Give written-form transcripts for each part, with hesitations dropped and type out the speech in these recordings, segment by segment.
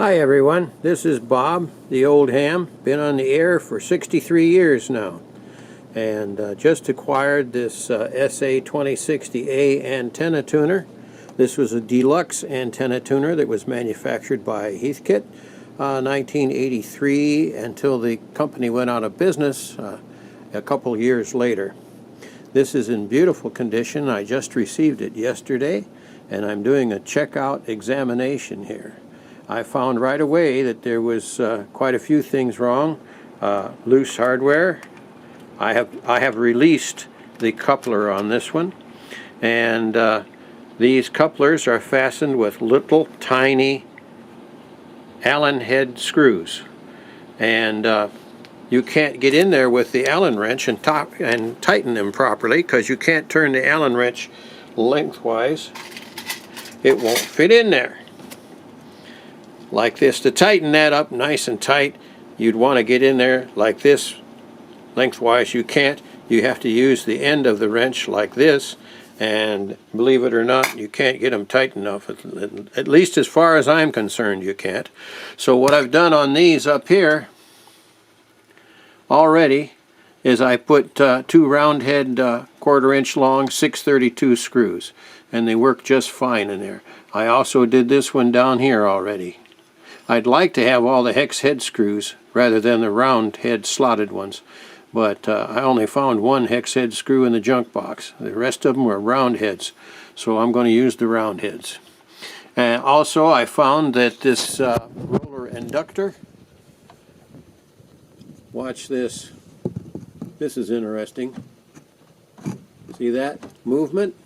Hi everyone, this is Bob, the old ham. Been on the air for 63 years now, and just acquired this SA2060A antenna tuner. This was a deluxe antenna tuner that was manufactured by Heathkit 1983 until the company went out of business a couple years later. This is in beautiful condition. I just received it yesterday, and I'm doing a checkout examination here. I found right away that there was quite a few things wrong. Loose hardware. I have released the coupler on this one, and these couplers are fastened with little tiny Allen head screws, and you can't get in there with the Allen wrench and tighten them properly, because you can't turn the Allen wrench lengthwise. It won't fit in there like this. To tighten that up nice and tight, you'd want to get in there like this lengthwise. You can't. You have to use the end of the wrench like this, and believe it or not, you can't get them tight enough. At least as far as I'm concerned, you can't. So what I've done on these up here already is I put two round head 1/4 inch long 632 screws, and they work just fine in there. I also did this one down here already. I'd like to have all the hex head screws rather than the round head slotted ones, but I only found one hex head screw in the junk box. The rest of them were round heads, so I'm going to use the round heads. And also I found that this roller inductor, watch this, this is interesting. See that movement?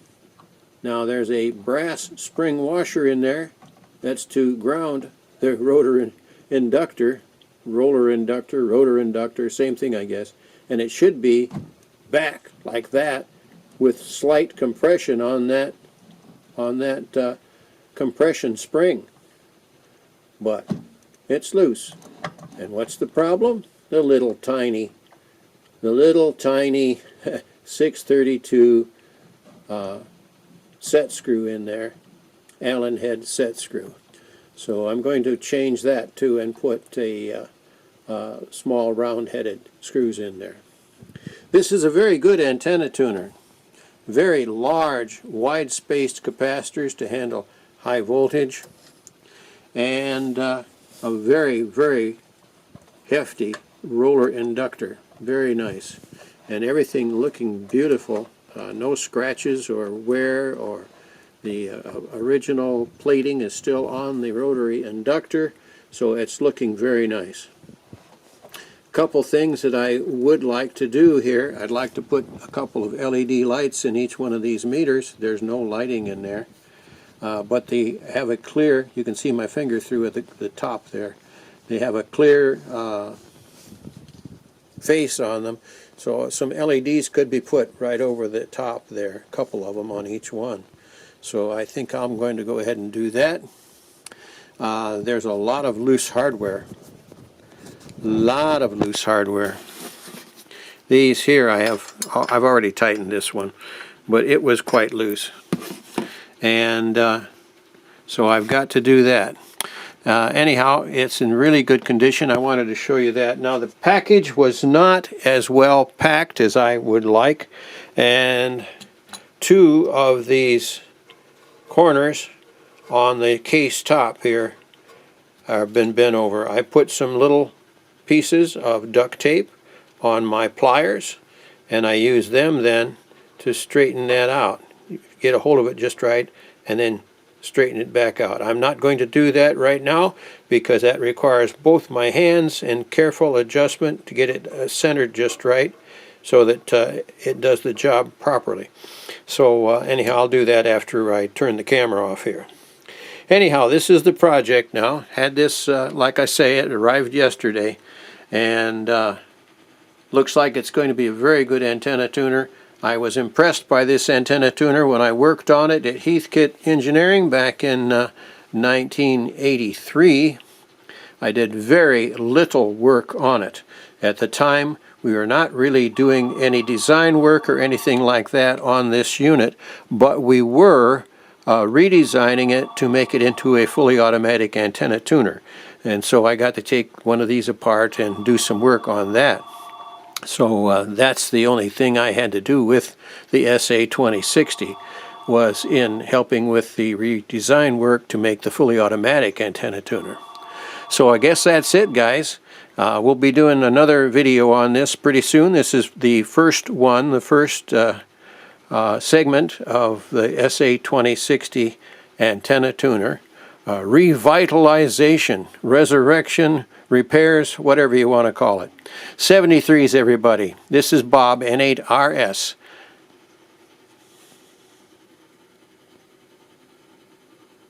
Now there's a brass spring washer in there. That's to ground the rotor inductor, roller inductor, rotor inductor, same thing I guess. And it should be back like that with slight compression on that compression spring. But it's loose. And what's the problem? The little tiny 632 set screw in there, Allen head set screw. So I'm going to change that too and put a small round-headed screws in there. This is a very good antenna tuner. Very large, wide-spaced capacitors to handle high voltage, and a very, very hefty roller inductor. Very nice. And everything looking beautiful. No scratches or wear, or the original plating is still on the rotary inductor, so it's looking very nice. Couple things that I would like to do here. I'd like to put a couple of LED lights in each one of these meters. There's no lighting in there, but they have a clear, you can see my finger through at the top there. They have a clear face on them, so some LEDs could be put right over the top there, a couple of them on each one. So I think I'm going to go ahead and do that. There's a lot of loose hardware. These here I've already tightened this one, but it was quite loose, and so I've got to do that. Anyhow, it's in really good condition. I wanted to show you that. Now, the package was not as well packed as I would like, and two of these corners on the case top here have been bent over. I put some little pieces of duct tape on my pliers, and I use them then to straighten that out. Get a hold of it just right, and then straighten it back out. I'm not going to do that right now, because that requires both my hands and careful adjustment to get it centered just right, so that it does the job properly. So anyhow, I'll do that after I turn the camera off here. Anyhow, this is the project now. Had this, like I say, it arrived yesterday, and looks like it's going to be a very good antenna tuner. I was impressed by this antenna tuner when I worked on it at Heathkit Engineering back in 1983. I did very little work on it. At the time, we were not really doing any design work or anything like that on this unit, but we were redesigning it to make it into a fully automatic antenna tuner. And so I got to take one of these apart and do some work on that. So that's the only thing I had to do with the SA2060, was in helping with the redesign work to make the fully automatic antenna tuner. So I guess that's it, guys. We'll be doing another video on this pretty soon. This is the first one, the first segment of the SA2060 antenna tuner. Revitalization, resurrection, repairs, whatever you want to call it. 73s, everybody. This is Bob, N8RS.